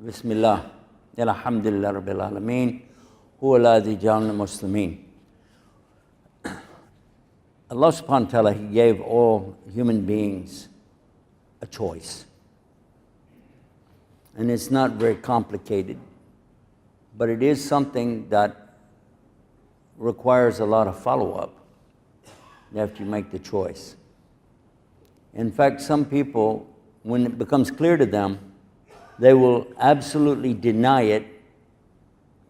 Bismillah. Alhamdulillah Rabbil Alameen. Huwa alladhi ja'alna muslimin. Allah subhanahu wa ta'ala, He gave all human beings a choice. And it's not very complicated, but it is something that requires a lot of follow-up after you make the choice. In fact, some people, when it becomes clear to them, they will absolutely deny it,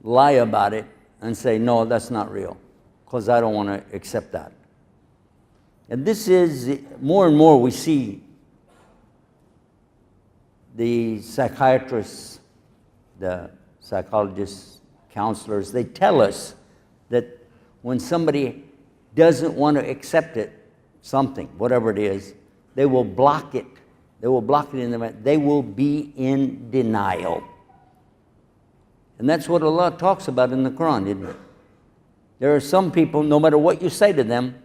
lie about it, and say, no, that's not real, because I don't want to accept that. And this is, more and more we see the psychiatrists, the psychologists, counselors, they tell us that when somebody doesn't want to accept it, something, whatever it is, they will block it. They will block it in their mind. They will be in denial. And that's what Allah talks about in the Quran, isn't it? There are some people, no matter what you say to them,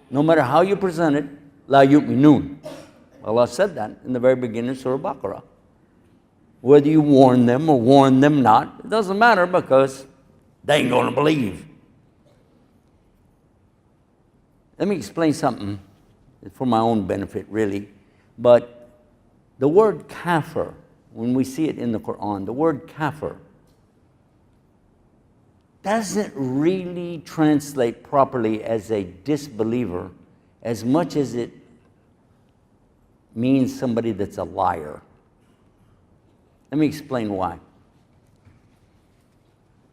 no matter how you present it, la yu'minun. Allah said that in the very beginning of Surah Baqarah. Whether you warn them or warn them not, it doesn't matter, because they ain't going to believe. Let me explain something for my own benefit, really. But the word kafir, when we see it in the Quran, the word kafir doesn't really translate properly as a disbeliever as much as it means somebody that's a liar. Let me explain why.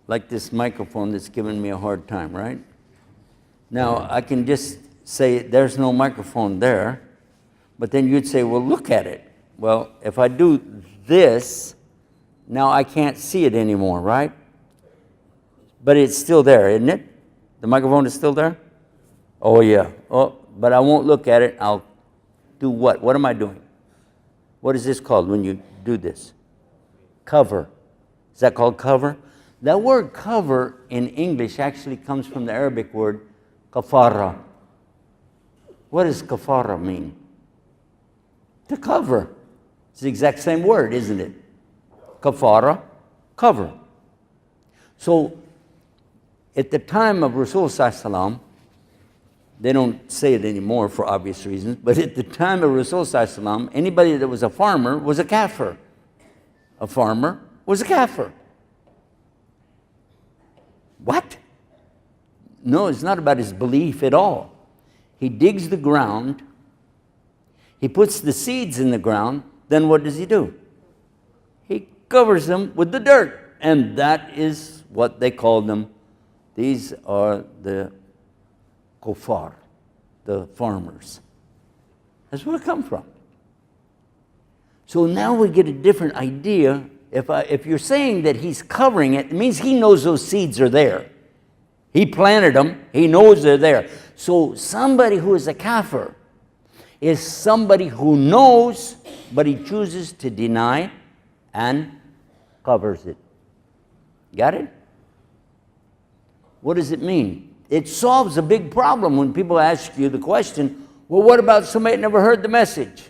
Like this microphone that's giving me a hard time, right? Now, I can just say there's no microphone there, but then you'd say, well, look at it. Well, if I do this, now I can't see it anymore, right? But it's still there, isn't it? The microphone is still there? Oh, yeah. Oh, but I won't look at it. I'll do what? What am I doing? What is this called when you do this? Cover. Is that called cover? That word cover in English actually comes from the Arabic word kafara. What does kafara mean? To cover. It's the exact same word, isn't it? Kafara, cover. So, at the time of Rasulullah, they don't say it anymore for obvious reasons, but at the time of Rasulullah, anybody that was a farmer was a kafir. A farmer was a kafir. What? No, it's not about his belief at all. He digs the ground, he puts the seeds in the ground, then what does he do? He covers them with the dirt, and that is what they call them. These are the kuffar, the farmers. That's where it comes from. So now we get a different idea. If you're saying that he's covering it, it means he knows those seeds are there. He planted them. He knows they're there. So somebody who is a kafir is somebody who knows, but he chooses to deny and covers it. Got it? What does it mean? It solves a big problem when people ask you the question, well, what about somebody that never heard the message?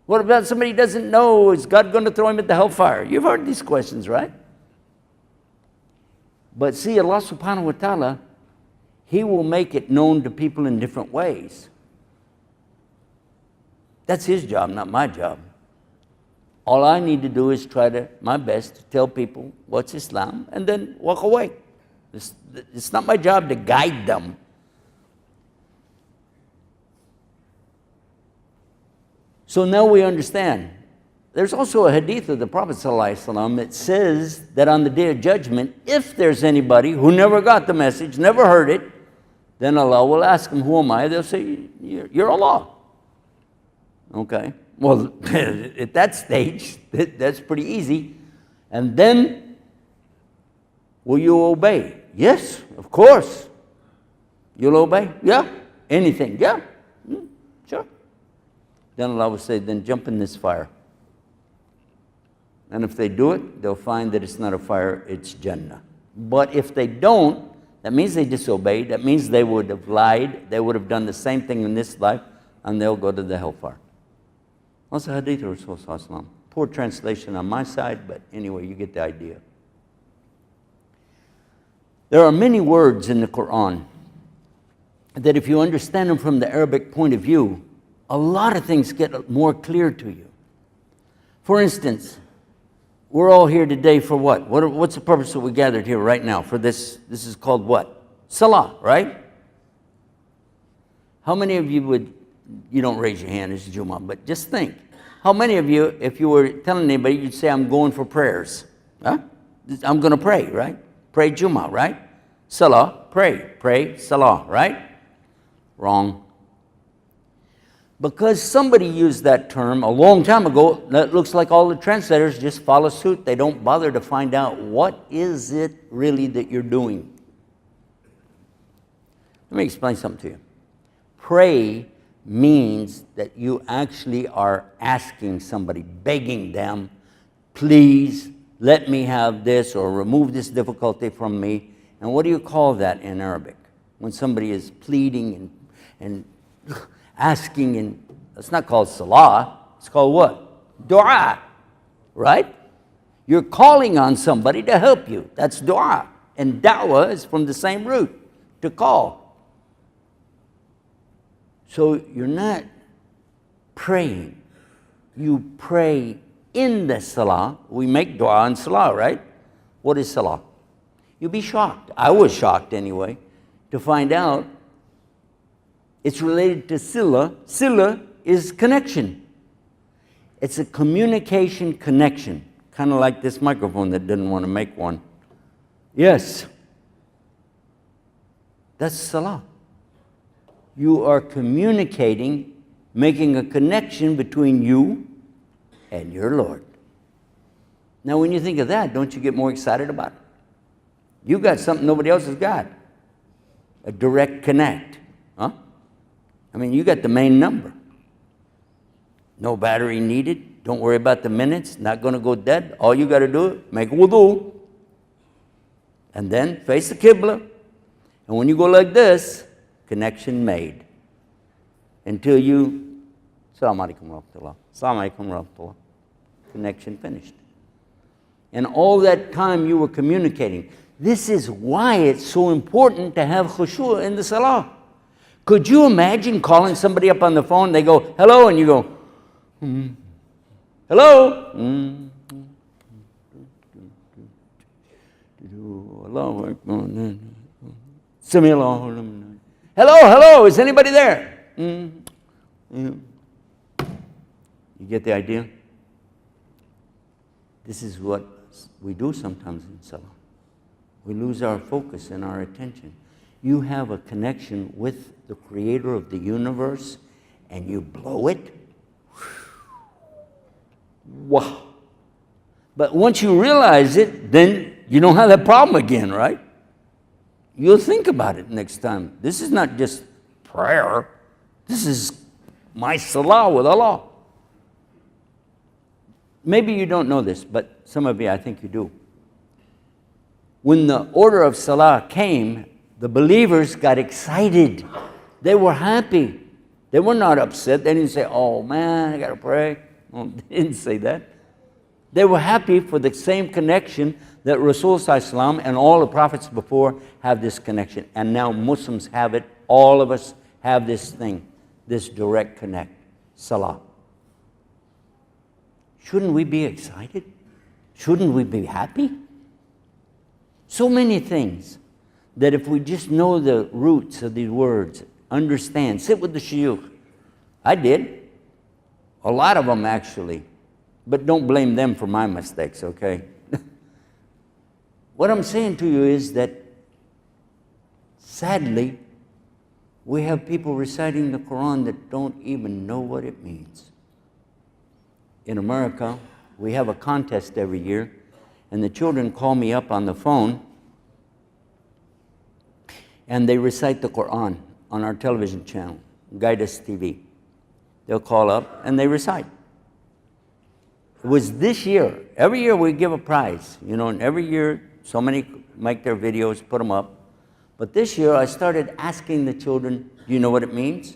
What about somebody who doesn't know, is God going to throw him at the hellfire? You've heard these questions, right? But see, Allah subhanahu wa ta'ala, He will make it known to people in different ways. That's His job, not my job. All I need to do is try my best to tell people what's Islam and then walk away. It's not my job to guide them. So now we understand. There's also a hadith of the Prophet ﷺ that says that on the Day of Judgment, if there's anybody who never got the message, never heard it, then Allah will ask them, who am I? They'll say, you're Allah. Okay. Well, at that stage, that's pretty easy. And then, will you obey? Yes, of course. You'll obey? Yeah. Anything? Yeah. Sure. Then Allah will say, then jump in this fire. And if they do it, they'll find that it's not a fire, it's Jannah. But if they don't, that means they disobeyed. That means they would have lied. They would have done the same thing in this life, and they'll go to the hellfire. Also, hadith of Rasulullah, Poor translation on my side, but anyway, you get the idea. There are many words in the Quran that if you understand them from the Arabic point of view, a lot of things get more clear to you. For instance, we're all here today for what? What's the purpose that we gathered here right now for this? This is called what? Salah, right? How many of you don't raise your hand, it's Jummah, but just think. How many of you, if you were telling anybody, you'd say, I'm going for prayers? Huh? I'm going to pray, right? Pray Jummah, right? Salah, pray. Pray, Salah, right? Wrong. Because somebody used that term a long time ago, that looks like all the translators just follow suit. They don't bother to find out what is it really that you're doing. Let me explain something to you. Pray means that you actually are asking somebody, begging them, please let me have this or remove this difficulty from me. And what do you call that in Arabic? When somebody is pleading and asking, and it's not called salah, it's called what? Dua, right? You're calling on somebody to help you. That's dua. And da'wah is from the same root, to call. So you're not praying. You pray in the salah. We make dua in salah, right? What is salah? You'll be shocked. I was shocked anyway, to find out it's related to sila. Sila is connection. It's a communication connection, kind of like this microphone that didn't want to make one. Yes. That's salah. You are communicating, making a connection between you and your Lord. Now, when you think of that, don't you get more excited about it? You got something nobody else has got. A direct connect. Huh? I mean, you got the main number. No battery needed. Don't worry about the minutes. Not going to go dead. All you got to do is make wudu. And then face the Qibla. And when you go like this, connection made. Until you, Assalamu alaikum wa rahmatullah. Assalamu alaikum wa rahmatullah. Connection finished. And all that time you were communicating. This is why it's so important to have khushu' in the salah. Could you imagine calling somebody up on the phone, they go, hello, and you go, hello? Hello, is anybody there? You get the idea? This is what we do sometimes in salah. We lose our focus and our attention. You have a connection with the creator of the universe and you blow it. Wow. But once you realize it, then you don't have that problem again, right? You'll think about it next time. This is not just prayer. This is my salah with Allah. Maybe you don't know this, but some of you, I think you do. When the order of salah came, the believers got excited. They were happy. They were not upset. They didn't say, oh man, I got to pray. Well, they didn't say that. They were happy for the same connection that Rasul ﷺ and all the prophets before have this connection. And now Muslims have it. All of us have this thing, this direct connect, salah. Shouldn't we be excited? Shouldn't we be happy? So many things that if we just know the roots of these words, understand, sit with the shuyukh. I did. A lot of them actually. But don't blame them for my mistakes, okay? What I'm saying to you is that sadly, we have people reciting the Quran that don't even know what it means. In America, we have a contest every year, and the children call me up on the phone, and they recite the Quran on our television channel, Guidance TV. They'll call up, and they recite. It was this year. Every year we give a prize, and every year so many make their videos, put them up. But this year I started asking the children, do you know what it means?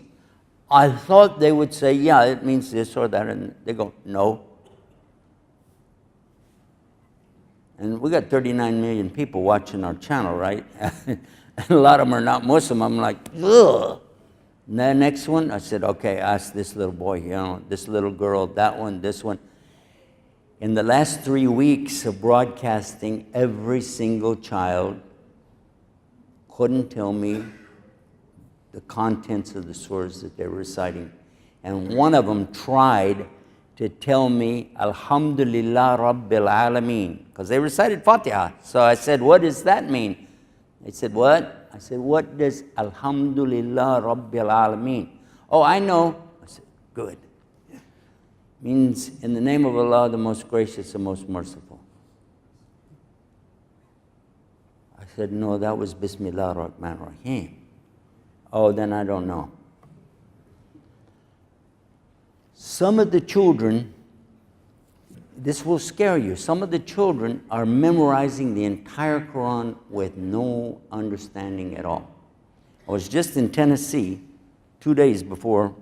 I thought they would say, yeah, it means this or that, and they go, no. And we got 39 million people watching our channel, right? And a lot of them are not Muslim. I'm like, ugh. And the next one, I said, okay, ask this little boy, this little girl, that one, this one. In the last 3 weeks of broadcasting, every single child couldn't tell me the contents of the surahs that they were reciting. And one of them tried to tell me, Alhamdulillah Rabbil Alameen, because they recited Fatiha. So I said, what does that mean? They said, what? I said, what does Alhamdulillah Rabbil Alameen? Oh, I know. I said, good. Means in the name of Allah, the most gracious and most merciful. I said, no, that was Bismillah Rahman Rahim. Oh, then I don't know. Some of the children, this will scare you, some of the children are memorizing the entire Quran with no understanding at all. I was just in Tennessee 2 days before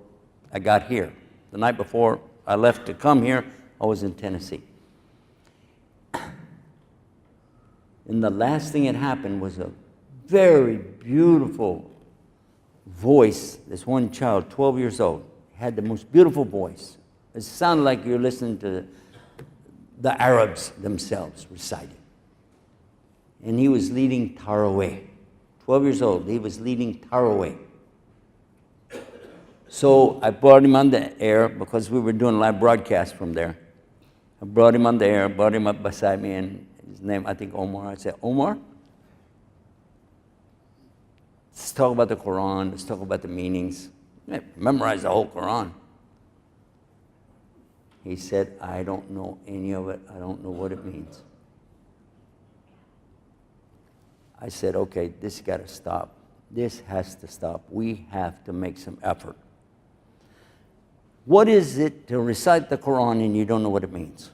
I got here. The night before I left to come here, I was in Tennessee. And the last thing that happened was a very beautiful voice. This one child, 12 years old, had the most beautiful voice. It sounded like you're listening to the Arabs themselves reciting. And he was leading Tarawih. 12 years old, he was leading Tarawih. So I brought him on the air because we were doing live broadcast from there. I brought him on the air, brought him up beside me, and his name, I think Omar. I said, Omar, let's talk about the Quran, let's talk about the meanings. Memorize the whole Quran. He said, I don't know any of it. I don't know what it means. I said, okay, this has got to stop. This has to stop. We have to make some effort. What is it to recite the Quran and you don't know what it means?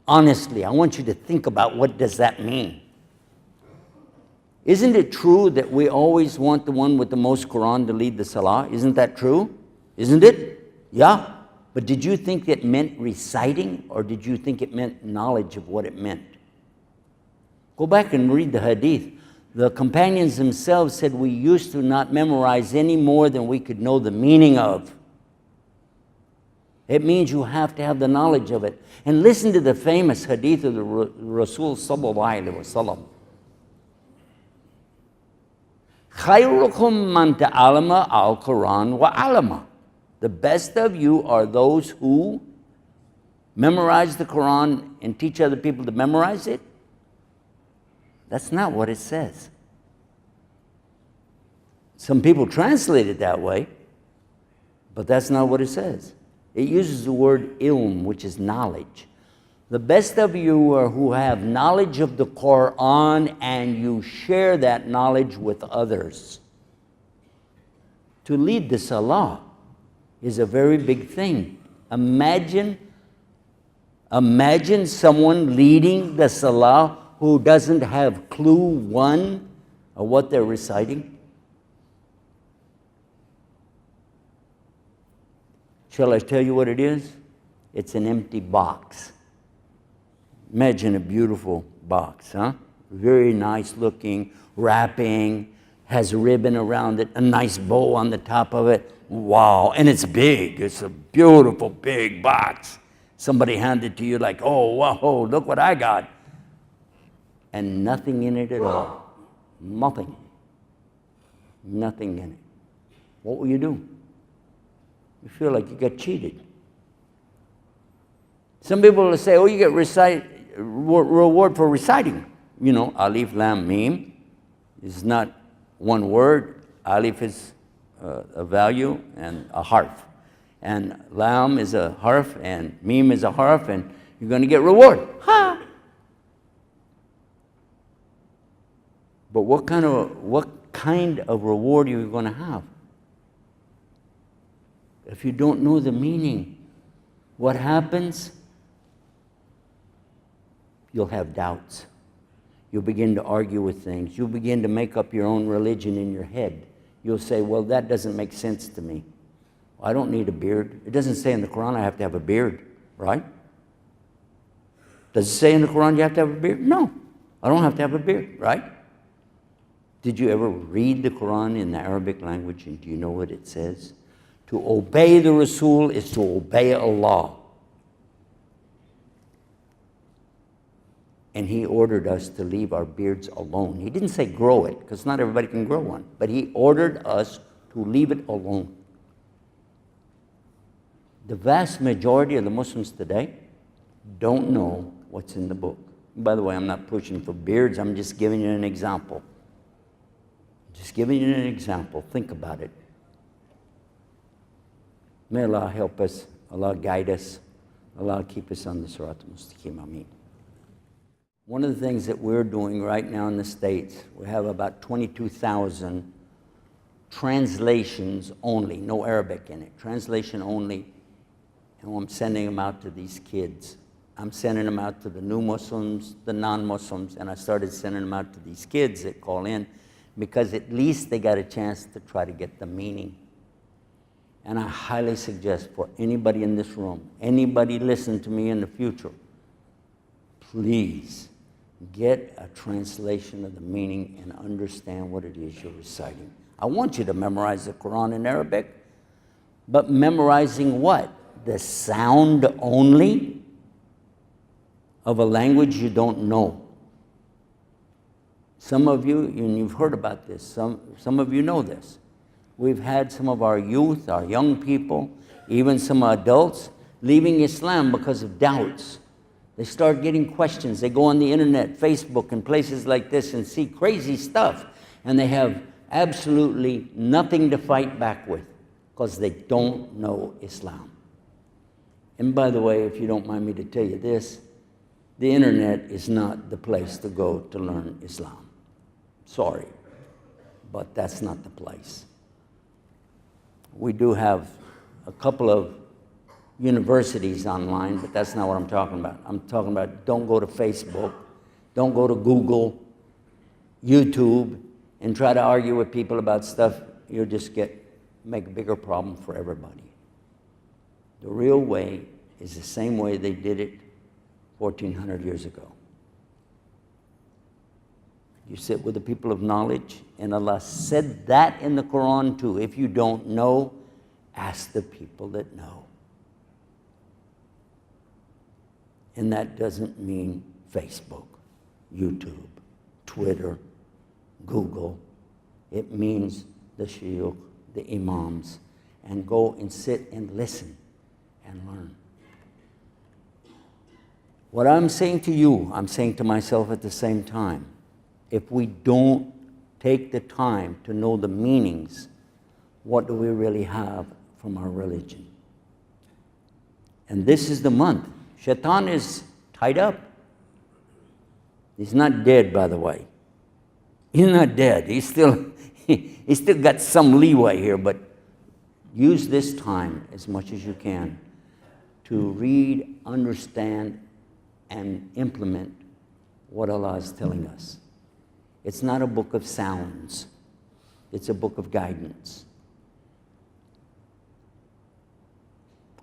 Honestly, I want you to think about what does that mean. Isn't it true that we always want the one with the most Quran to lead the salah? Isn't that true? Isn't it? Yeah. But did you think it meant reciting, or did you think it meant knowledge of what it meant? Go back and read the hadith. The companions themselves said we used to not memorize any more than we could know the meaning of. It means you have to have the knowledge of it. And listen to the famous hadith of the Rasul sallallahu alaihi wasallam. خَيْرُكُمْ مَنْ تَعَلَمَ الْقُرْآنَ وَعَلَمَ. The best of you are those who memorize the Quran and teach other people to memorize it. That's not what it says. Some people translate it that way, but that's not what it says. It uses the word ilm, which is knowledge. The best of you are who have knowledge of the Quran and you share that knowledge with others. To lead the salah is a very big thing. Imagine someone leading the salah who doesn't have clue one of what they're reciting. Shall I tell you what it is? It's an empty box. Imagine a beautiful box, huh? Very nice looking, wrapping, has a ribbon around it, a nice bow on the top of it. Wow, and it's big. It's a beautiful big box. Somebody handed it to you like, oh, whoa, look what I got. And nothing in it at all. Nothing. Nothing in it. What will you do? You feel like you got cheated. Some people will say, oh, you get reward for reciting. You know, alif, lam, mim is not one word. Alif is a value and a harf. And lam is a harf and mim is a harf, and you're going to get reward. Ha! But what kind of reward are you going to have? If you don't know the meaning, what happens? You'll have doubts. You'll begin to argue with things. You'll begin to make up your own religion in your head. You'll say, well, that doesn't make sense to me. I don't need a beard. It doesn't say in the Quran I have to have a beard, right? Does it say in the Quran you have to have a beard? No, I don't have to have a beard, right? Did you ever read the Quran in the Arabic language, and do you know what it says? To obey the Rasul is to obey Allah. And he ordered us to leave our beards alone. He didn't say grow it, because not everybody can grow one. But he ordered us to leave it alone. The vast majority of the Muslims today don't know what's in the book. By the way, I'm not pushing for beards. I'm just giving you an example. Just giving you an example. Think about it. May Allah help us. Allah guide us. Allah keep us on the Sirat al-Mustaqim. Ameen. One of the things that we're doing right now in the States, we have about 22,000 translations only, no Arabic in it, translation only, and I'm sending them out to these kids. I'm sending them out to the new Muslims, the non-Muslims, and I started sending them out to these kids that call in, because at least they got a chance to try to get the meaning. And I highly suggest for anybody in this room, anybody listen to me in the future, please get a translation of the meaning and understand what it is you're reciting. I want you to memorize the Quran in Arabic, but memorizing what? The sound only of a language you don't know. Some of you, and you've heard about this, some of you know this. We've had some of our youth, our young people, even some adults, leaving Islam because of doubts. They start getting questions. They go on the internet, Facebook, and places like this and see crazy stuff. And they have absolutely nothing to fight back with because they don't know Islam. And by the way, if you don't mind me to tell you this, the internet is not the place to go to learn Islam. Sorry, but that's not the place. We do have a couple of universities online, but that's not what I'm talking about. I'm talking about don't go to Facebook, don't go to Google, YouTube, and try to argue with people about stuff. You'll just make a bigger problem for everybody. The real way is the same way they did it 1,400 years ago. You sit with the people of knowledge, and Allah said that in the Quran too. If you don't know, ask the people that know. And that doesn't mean Facebook, YouTube, Twitter, Google. It means the shuyukh, the imams, and go and sit and listen and learn. What I'm saying to you, I'm saying to myself at the same time. If we don't take the time to know the meanings, what do we really have from our religion? And this is the month. Shaitan is tied up. He's not dead, by the way. He's not dead. He's still got some leeway here, but use this time as much as you can to read, understand, and implement what Allah is telling us. It's not a book of sounds. It's a book of guidance.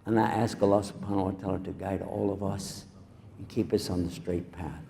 And I ask Allah subhanahu wa ta'ala to guide all of us and keep us on the straight path.